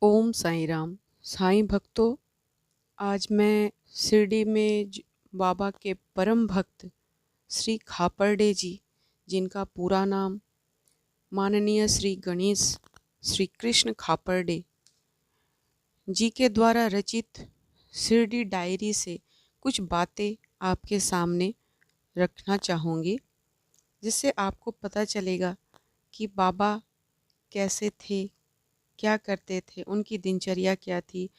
ओम साईं राम। साईं भक्तों, आज मैं शिरडी में बाबा के परम भक्त श्री खापरडे जी, जिनका पूरा नाम माननीय श्री गणेश श्री कृष्ण खापरडे जी के द्वारा रचित शिरडी डायरी से कुछ बातें आपके सामने रखना चाहूँगी, जिससे आपको पता चलेगा कि बाबा कैसे थे, क्या करते थे, उनकी दिनचर्या क्या थी।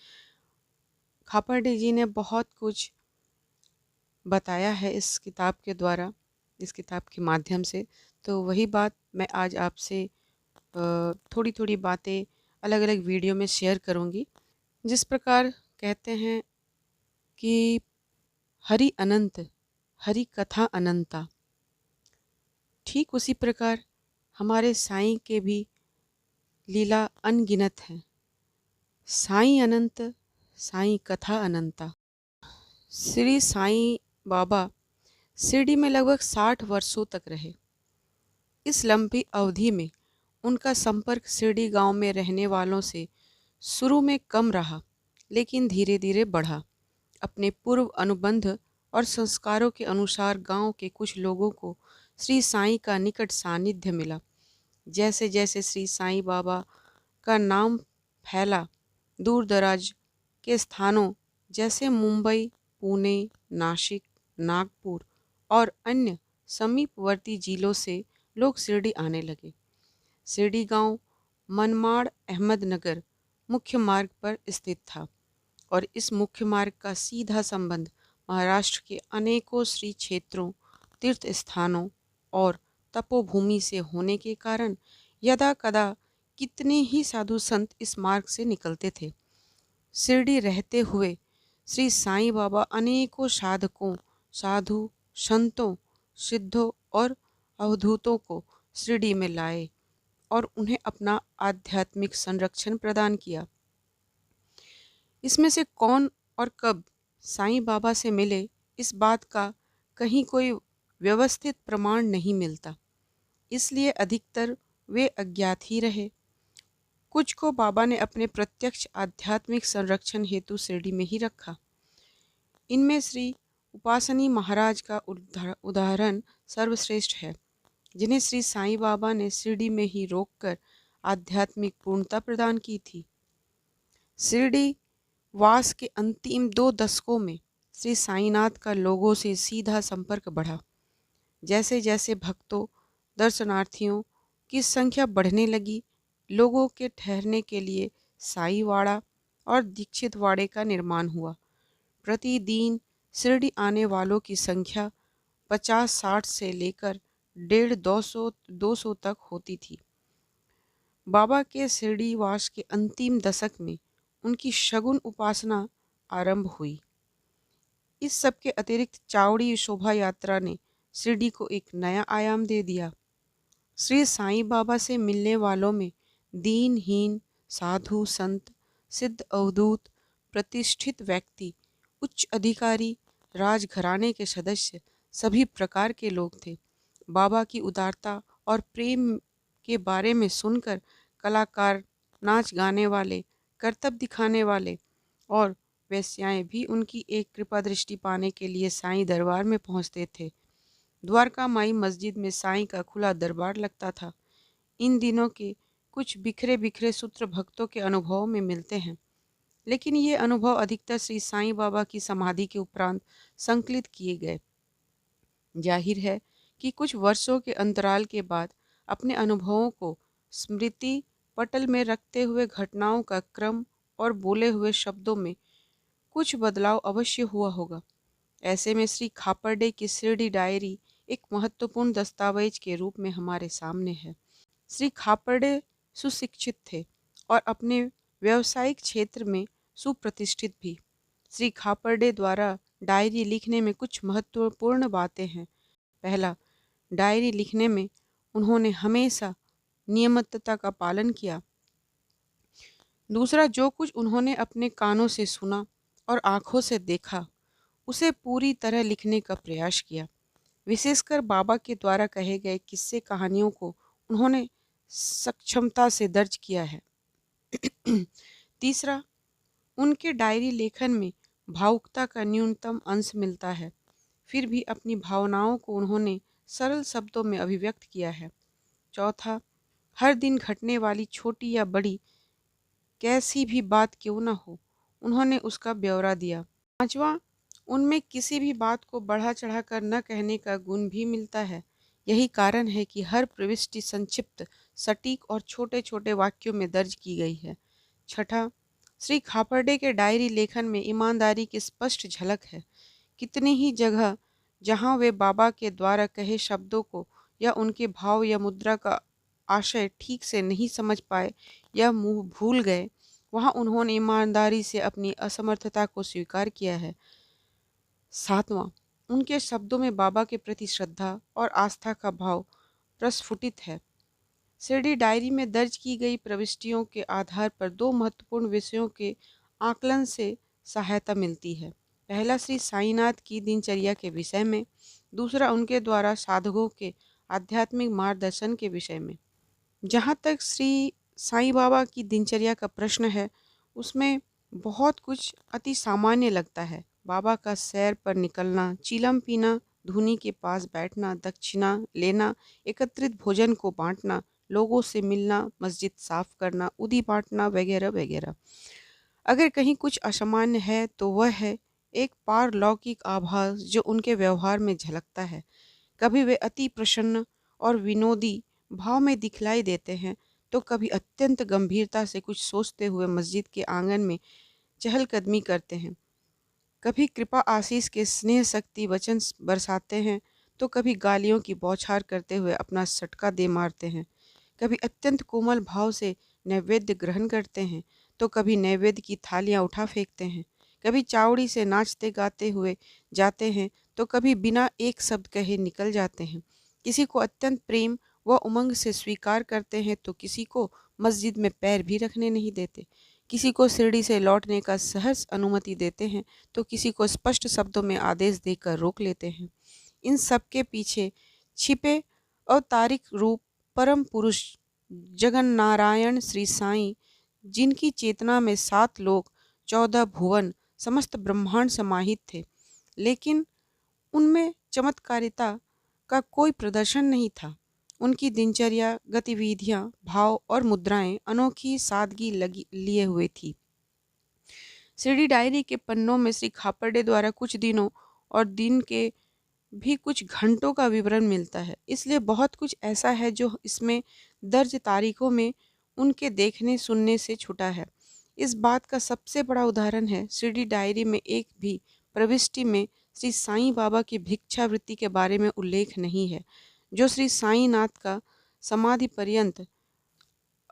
खापरडे जी ने बहुत कुछ बताया है इस किताब के द्वारा, इस किताब के माध्यम से। तो वही बात मैं आज आपसे थोड़ी थोड़ी बातें अलग अलग वीडियो में शेयर करूँगी। जिस प्रकार कहते हैं कि हरि अनंत, हरि कथा अनंता, ठीक उसी प्रकार हमारे साईं के भी लीला अनगिनत हैं। साईं अनंत, साईं कथा अनंता। श्री साईं बाबा शिरडी में लगभग 60 वर्षों तक रहे। इस लंबी अवधि में उनका संपर्क शिरडी गांव में रहने वालों से शुरू में कम रहा, लेकिन धीरे धीरे बढ़ा। अपने पूर्व अनुबंध और संस्कारों के अनुसार गांव के कुछ लोगों को श्री साईं का निकट सानिध्य मिला। जैसे जैसे श्री साईं बाबा का नाम फैला, दूर दराज के स्थानों जैसे मुंबई, पुणे, नासिक, नागपुर और अन्य समीपवर्ती जिलों से लोग शिरडी आने लगे। शिरडी गांव मनमाड़ अहमदनगर मुख्य मार्ग पर स्थित था और इस मुख्य मार्ग का सीधा संबंध महाराष्ट्र के अनेकों श्री क्षेत्रों, तीर्थ स्थानों और तपोभूमि से होने के कारण यदा कदा कितने ही साधु संत इस मार्ग से निकलते थे। शिरडी रहते हुए श्री साईं बाबा अनेकों साधकों, साधु संतों, सिद्धों और अवधूतों को शिरडी में लाए और उन्हें अपना आध्यात्मिक संरक्षण प्रदान किया। इसमें से कौन और कब साईं बाबा से मिले, इस बात का कहीं कोई व्यवस्थित प्रमाण नहीं मिलता, इसलिए अधिकतर वे अज्ञात ही रहे। कुछ को बाबा ने अपने प्रत्यक्ष आध्यात्मिक संरक्षण हेतु शिरडी में ही रखा। इनमें श्री उपासनी महाराज का उदाहरण सर्वश्रेष्ठ है, जिन्हें श्री साईं बाबा ने शिरडी में ही रोककर आध्यात्मिक पूर्णता प्रदान की थी। शिरडी वास के अंतिम 2 दशकों में श्री साईनाथ का लोगों से सीधा संपर्क बढ़ा। जैसे जैसे भक्तों, दर्शनार्थियों की संख्या बढ़ने लगी, लोगों के ठहरने के लिए साईवाड़ा और दीक्षित वाड़े का निर्माण हुआ। प्रतिदिन शिरडी आने वालों की संख्या 50-60 से लेकर 150-200 तक होती थी। बाबा के शिरडी वास के अंतिम दशक में उनकी शगुन उपासना आरंभ हुई। इस सब के अतिरिक्त चावड़ी शोभा यात्रा ने शिरडी को एक नया आयाम दे दिया। श्री साईं बाबा से मिलने वालों में दीनहीन, साधु संत, सिद्ध अवधूत, प्रतिष्ठित व्यक्ति, उच्च अधिकारी, राजघराने के सदस्य, सभी प्रकार के लोग थे। बाबा की उदारता और प्रेम के बारे में सुनकर कलाकार, नाच गाने वाले, करतब दिखाने वाले और वेश्याएं भी उनकी एक कृपा दृष्टि पाने के लिए साईं दरबार में पहुंचते थे। द्वारका माई मस्जिद में साईं का खुला दरबार लगता था। इन दिनों के कुछ बिखरे बिखरे सूत्र भक्तों के अनुभवों में मिलते हैं, लेकिन ये अनुभव अधिकतर श्री साईं बाबा की समाधि के उपरांत संकलित किए गए। जाहिर है कि कुछ वर्षों के अंतराल के बाद अपने अनुभवों को स्मृति पटल में रखते हुए घटनाओं का क्रम और बोले हुए शब्दों में कुछ बदलाव अवश्य हुआ होगा। ऐसे में श्री खापरडे की शिरडी डायरी एक महत्वपूर्ण दस्तावेज के रूप में हमारे सामने है। श्री खापरडे सुशिक्षित थे और अपने व्यावसायिक क्षेत्र में सुप्रतिष्ठित भी। श्री खापरडे द्वारा डायरी लिखने में कुछ महत्वपूर्ण बातें हैं। पहला, डायरी लिखने में उन्होंने हमेशा नियमितता का पालन किया। दूसरा, जो कुछ उन्होंने अपने कानों से सुना और आँखों से देखा, उसे पूरी तरह लिखने का प्रयास किया। विशेषकर बाबा के द्वारा कहे गए किस्से कहानियों को उन्होंने सक्षमता से दर्ज किया है। तीसरा, उनके डायरी लेखन में भावुकता का न्यूनतम अंश मिलता है, फिर भी अपनी भावनाओं को उन्होंने सरल शब्दों में अभिव्यक्त किया है। चौथा, हर दिन घटने वाली छोटी या बड़ी कैसी भी बात क्यों न हो, उन्होंने उसका ब्यौरा दिया। पांचवा, उनमें किसी भी बात को बढ़ा चढ़ाकर न कहने का गुण भी मिलता है। यही कारण है कि हर प्रविष्टि संक्षिप्त, सटीक और छोटे छोटे वाक्यों में दर्ज की गई है। छठा, श्री खापर्डे के डायरी लेखन में ईमानदारी की स्पष्ट झलक है। कितनी ही जगह जहाँ वे बाबा के द्वारा कहे शब्दों को या उनके भाव या मुद्रा का आशय ठीक से नहीं समझ पाए या मुंह भूल गए, वहाँ उन्होंने ईमानदारी से अपनी असमर्थता को स्वीकार किया है। सातवां, उनके शब्दों में बाबा के प्रति श्रद्धा और आस्था का भाव प्रस्फुटित है। शिरडी डायरी में दर्ज की गई प्रविष्टियों के आधार पर दो महत्वपूर्ण विषयों के आकलन से सहायता मिलती है। पहला, श्री साईनाथ की दिनचर्या के विषय में। दूसरा, उनके द्वारा साधकों के आध्यात्मिक मार्गदर्शन के विषय में। जहाँ तक श्री साईं बाबा की दिनचर्या का प्रश्न है, उसमें बहुत कुछ अति सामान्य लगता है। बाबा का सैर पर निकलना, चीलम पीना, धुनी के पास बैठना, दक्षिणा लेना, एकत्रित भोजन को बांटना, लोगों से मिलना, मस्जिद साफ करना, उदी बांटना वगैरह वगैरह। अगर कहीं कुछ असामान्य है तो वह है एक पारलौकिक आभास जो उनके व्यवहार में झलकता है। कभी वे अति प्रसन्न और विनोदी भाव में दिखलाई देते हैं, तो कभी अत्यंत गंभीरता से कुछ सोचते हुए मस्जिद के आंगन में चहलकदमी करते हैं। कभी कृपा आशीष के स्नेह शक्ति वचन बरसाते हैं, तो कभी गालियों की बौछार करते हुए अपना सटका दे मारते हैं। कभी अत्यंत कोमल भाव से नैवेद्य ग्रहण करते हैं, तो कभी नैवेद्य की थालियां उठा फेंकते हैं। कभी चावड़ी से नाचते गाते हुए जाते हैं, तो कभी बिना एक शब्द कहे निकल जाते हैं। किसी को अत्यंत प्रेम व उमंग से स्वीकार करते हैं, तो किसी को मस्जिद में पैर भी रखने नहीं देते। किसी को शिरडी से लौटने का सहज अनुमति देते हैं, तो किसी को स्पष्ट शब्दों में आदेश देकर रोक लेते हैं। इन सब के पीछे छिपे अवतारिक रूप परम पुरुष जगन्नारायण श्री साईं, जिनकी चेतना में 7 लोक, 14 भुवन, समस्त ब्रह्मांड समाहित थे, लेकिन उनमें चमत्कारिता का कोई प्रदर्शन नहीं था। उनकी दिनचर्या, गतिविधियां, भाव और मुद्राएं अनोखी सादगी लगी लिए हुए थी। शिरडी डायरी के पन्नों में श्री खापर्डे द्वारा कुछ दिनों और दिन के भी कुछ घंटों का विवरण मिलता है, इसलिए बहुत कुछ ऐसा है जो इसमें दर्ज तारीखों में उनके देखने सुनने से छुटा है। इस बात का सबसे बड़ा उदाहरण है, शिरडी डायरी में एक भी प्रविष्टि में श्री साईं बाबा की भिक्षावृत्ति के बारे में उल्लेख नहीं है, जो श्री साईनाथ का समाधि पर्यंत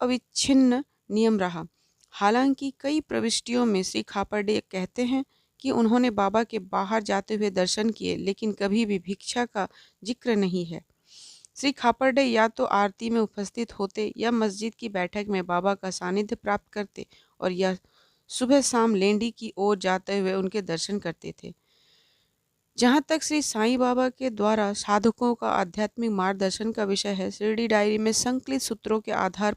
अविच्छिन्न नियम रहा। हालांकि कई प्रविष्टियों में श्री खापर्डे कहते हैं कि उन्होंने बाबा के बाहर जाते हुए दर्शन किए, लेकिन कभी भी भिक्षा का जिक्र नहीं है। श्री खापर्डे या तो आरती में उपस्थित होते या मस्जिद की बैठक में बाबा का सानिध्य प्राप्त करते, और या सुबह शाम लेंडी की ओर जाते हुए उनके दर्शन करते थे। जहाँ तक श्री साईं बाबा के द्वारा साधकों का आध्यात्मिक मार्गदर्शन का विषय है, शिरडी डायरी में संकलित सूत्रों के आधार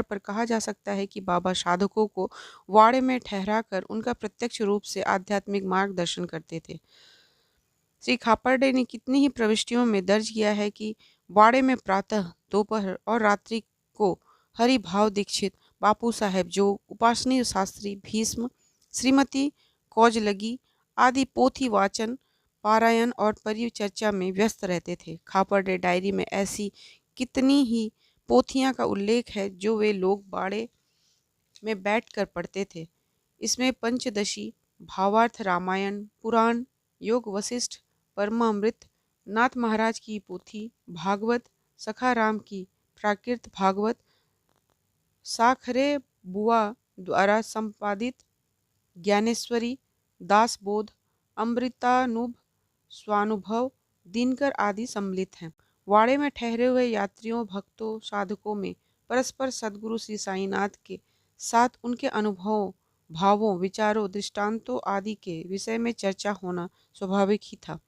पर कहा जा सकता है कि बाबा साधकों को वाड़े में ठहराकर उनका प्रत्यक्ष रूप से आध्यात्मिक मार्गदर्शन करते थे। श्री खापर्डे ने कितनी ही प्रविष्टियों में दर्ज किया है कि वाड़े में प्रातः, दोपहर और रात्रि को हरि भाव दीक्षित, बापू साहेब जो उपासनी शास्त्री, भीष्म, श्रीमती कौजलगी आदि पोथी वाचन, पारायण और परिचर्चा में व्यस्त रहते थे। खापर्डे डायरी में ऐसी कितनी ही पोथियां का उल्लेख है जो वे लोग बाड़े में बैठकर पढ़ते थे। इसमें पंचदशी, भावार्थ रामायण, पुराण, योग वशिष्ठ, परमामृत, नाथ महाराज की पोथी, भागवत, सखाराम की प्राकृत भागवत, साखरे बुआ द्वारा संपादित ज्ञानेश्वरी, दासबोध, अमृतानुभव, स्वानुभव, दिनकर आदि सम्मिलित हैं। वाड़े में ठहरे हुए यात्रियों, भक्तों, साधकों में परस्पर सद्गुरु श्री साईनाथ के साथ उनके अनुभवों, भावों, विचारों, दृष्टांतों आदि के विषय में चर्चा होना स्वाभाविक ही था।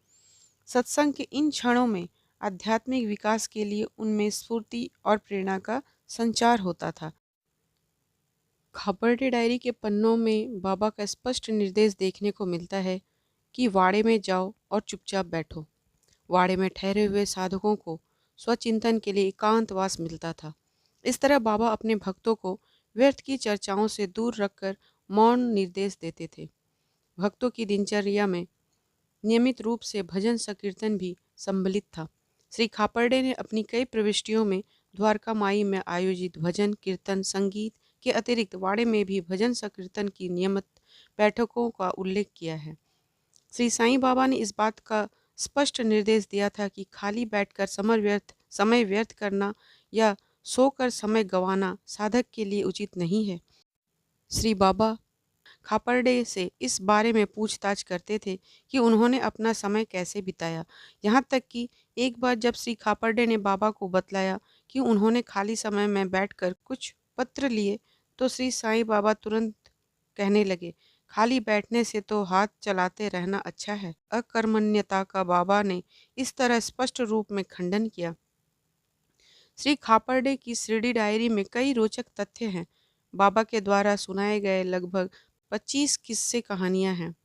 सत्संग के इन क्षणों में आध्यात्मिक विकास के लिए उनमें स्फूर्ति और प्रेरणा का संचार होता था। खापर्डे डायरी के पन्नों में बाबा का स्पष्ट निर्देश देखने को मिलता है कि वाड़े में जाओ और चुपचाप बैठो। वाड़े में ठहरे हुए साधकों को स्वचिंतन के लिए एकांतवास मिलता था। इस तरह बाबा अपने भक्तों को व्यर्थ की चर्चाओं से दूर रखकर मौन निर्देश देते थे। भक्तों की दिनचर्या में नियमित रूप से भजन संकीर्तन भी सम्मिलित था। श्री खापर्डे ने अपनी कई प्रविष्टियों में द्वारका माई में आयोजित भजन कीर्तन संगीत के अतिरिक्त वाड़े में भी भजन संकीर्तन की नियमित बैठकों का उल्लेख किया है। श्री साईं बाबा ने इस बात का स्पष्ट निर्देश दिया था कि खाली बैठकर समय व्यर्थ करना या सोकर समय गंवाना साधक के लिए उचित नहीं है। श्री बाबा खापर्डे से इस बारे में पूछताछ करते थे कि उन्होंने अपना समय कैसे बिताया। यहाँ तक कि एक बार जब श्री खापर्डे ने बाबा को बतलाया कि उन्होंने खाली समय में बैठकर कुछ पत्र लिए, तो श्री साईं बाबा तुरंत कहने लगे, खाली बैठने से तो हाथ चलाते रहना अच्छा है। अकर्मण्यता का बाबा ने इस तरह स्पष्ट रूप में खंडन किया। श्री खापर्डे की शिरडी डायरी में कई रोचक तथ्य हैं। बाबा के द्वारा सुनाए गए लगभग 25 किस्से कहानियां हैं।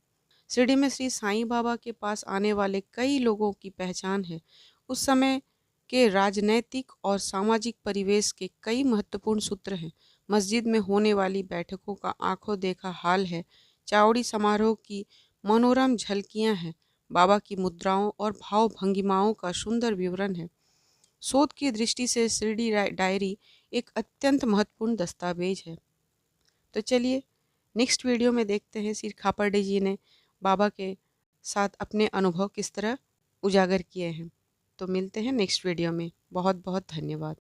शिरडी में श्री साईं बाबा के पास आने वाले कई लोगों की पहचान है। उस समय के राजनैतिक और सामाजिक परिवेश के कई महत्वपूर्ण सूत्र हैं। मस्जिद में होने वाली बैठकों का आंखों देखा हाल है। चावड़ी समारोह की मनोरम झलकियां हैं। बाबा की मुद्राओं और भाव भंगिमाओं का सुंदर विवरण है। शोध की दृष्टि से शिरडी डायरी एक अत्यंत महत्वपूर्ण दस्तावेज है। तो चलिए नेक्स्ट वीडियो में देखते हैं श्री खापर्डे जी ने बाबा के साथ अपने अनुभव किस तरह उजागर किए हैं। तो मिलते हैं नेक्स्ट वीडियो में। बहुत बहुत धन्यवाद।